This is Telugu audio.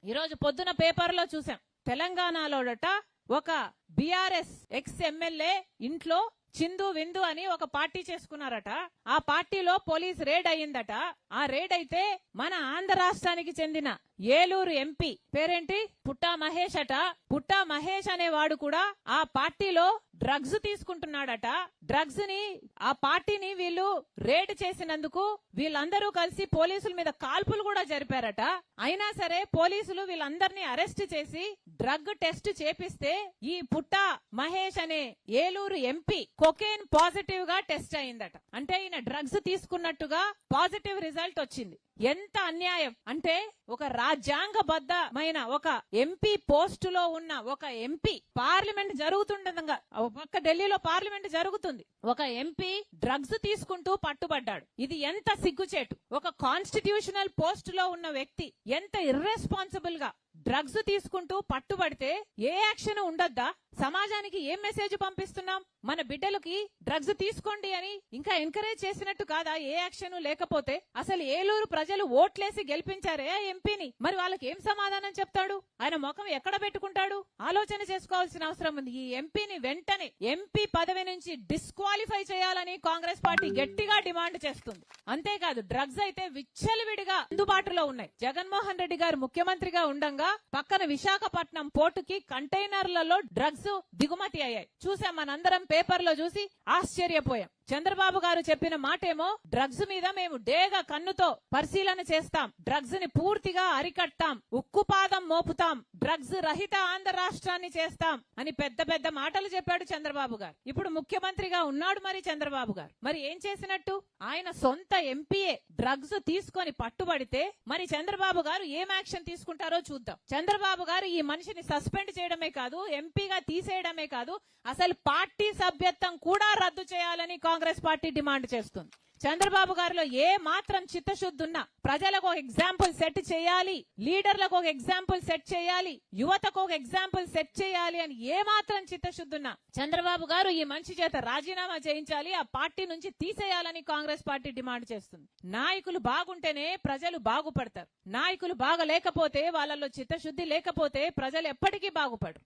ఈ రోజు పొద్దున పేపర్లో చూసాం. తెలంగాణలోడట ఒక బీఆర్ఎస్ ఎక్స్ ఎమ్మెల్యే ఇంట్లో చిందు విందు అని ఒక పార్టీ చేసుకున్నారట. ఆ పార్టీలో పోలీస్ రేడ్ అయ్యిందట. ఆ రేడ్ అయితే మన ఆంధ్ర రాష్ట్రానికి చెందిన ఏలూరు ఎంపీ పేరేంటి పుట్టా మహేష్ అట. పుట్టా మహేష్ అనేవాడు కూడా ఆ పార్టీలో డ్రగ్స్ తీసుకుంటున్నాడట. డ్రగ్స్ ని ఆ పార్టీని వీళ్ళు రేడ్ చేసినందుకు వీళ్ళందరూ కలిసి పోలీసుల మీద కాల్పులు కూడా జరిపారట. అయినా సరే పోలీసులు వీళ్ళందరినీ అరెస్ట్ చేసి డ్రగ్ టెస్ట్ చేపిస్తే ఈ పుట్టా మహేష్ అనే ఏలూరు ఎంపీ కొకేన్ పాజిటివ్ గా టెస్ట్ అయిందట. అంటే ఈయన డ్రగ్స్ తీసుకున్నట్టుగా పాజిటివ్ రిజల్ట్ వచ్చింది. ఎంత అన్యాయం అంటే ఒక రాజ్యాంగబద్ధమైన ఒక ఎంపీ పోస్టులో ఉన్న ఒక ఎంపీ పార్లమెంట్ జరుగుతుండగా పక్క ఢిల్లీలో పార్లమెంట్ జరుగుతుంది. ఒక ఎంపీ డ్రగ్స్ తీసుకుంటూ పట్టుబడ్డాడు. ఇది ఎంత సిగ్గుచేటు. ఒక కాన్స్టిట్యూషనల్ పోస్ట్ లో ఉన్న వ్యక్తి ఎంత ఇర్రెస్పాన్సిబుల్ గా డ్రగ్స్ తీసుకుంటూ పట్టుబడితే ఏ యాక్షన్ ఉండొద్దా? సమాజానికి ఏం మెసేజ్ పంపిస్తున్నాం? మన బిడ్డలకి డ్రగ్స్ తీసుకోండి అని ఇంకా ఎంకరేజ్ చేసినట్టు కాదా? ఏ యాక్షన్ లేకపోతే అసలు ఏలూరు ప్రజలు ఓట్లేసి గెలిపించారే ఎంపీని, మరి వాళ్ళకి ఏం సమాధానం చెప్తాడు? ఆయన ముఖం ఎక్కడ పెట్టుకుంటాడు? ఆలోచన చేసుకోవాల్సిన అవసరం ఉంది. ఈ ఎంపీని వెంటనే ఎంపీ పదవి నుంచి డిస్క్వాలిఫై చేయాలని కాంగ్రెస్ పార్టీ గట్టిగా డిమాండ్ చేస్తుంది. అంతేకాదు డ్రగ్స్ అయితే విచ్చలవిడిగా అందుబాటులో ఉన్నాయి. జగన్మోహన్ రెడ్డి గారు ముఖ్యమంత్రిగా ఉండంగా పక్కన విశాఖపట్నం పోర్టుకి కంటైనర్లలో డ్రగ్స్ దిగుమతి అయ్యాయి. చూసాం, మనందరం పేపర్లో చూసి ఆశ్చర్యపోయాం. చంద్రబాబు గారు చెప్పిన మాటేమో డ్రగ్స్ మీద మేము డేగ కన్నుతో పరిశీలన చేస్తాం, డ్రగ్స్ ని పూర్తిగా అరికట్టాం, ఉక్కుపాదం మోపుతాం, డ్రగ్స్ రహిత ఆంధ్ర రాష్ట్రాన్ని చేస్తాం అని పెద్ద పెద్ద మాటలు చెప్పాడు చంద్రబాబు గారు. ఇప్పుడు ముఖ్యమంత్రిగా ఉన్నాడు మరి చంద్రబాబు గారు. మరి ఏం చేసినట్టు? ఆయన సొంత ఎంపీఏ డ్రగ్స్ తీసుకొని పట్టుబడితే మరి చంద్రబాబు గారు ఏం యాక్షన్ తీసుకుంటారో చూద్దాం. చంద్రబాబు గారు ఈ మనిషిని సస్పెండ్ చేయడమే కాదు, ఎంపీగా తీసేయడమే కాదు, అసలు పార్టీ సభ్యత్వం కూడా రద్దు చేయాలని కాంగ్రెస్ పార్టీ డిమాండ్ చేస్తుంది. చంద్రబాబు గారిలో ఏ మాత్రం చిత్తశుద్ధి ఉన్నా ప్రజలకు ఒక ఎగ్జాంపుల్ సెట్ చేయాలి, లీడర్లకు ఒక ఎగ్జాంపుల్ సెట్ చేయాలి, యువతకు ఒక ఎగ్జాంపుల్ సెట్ చేయాలి అని ఏ మాత్రం చిత్తశుద్ధి ఉన్నా చంద్రబాబు గారు ఈ మనిషి చేత రాజీనామా చేయించాలి, ఆ పార్టీ నుంచి తీసేయాలని కాంగ్రెస్ పార్టీ డిమాండ్ చేస్తుంది. నాయకులు బాగుంటేనే ప్రజలు బాగుపడతారు. నాయకులు బాగలేకపోతే, వాళ్ళలో చిత్తశుద్ధి లేకపోతే ప్రజలు ఎప్పటికీ బాగుపడరు.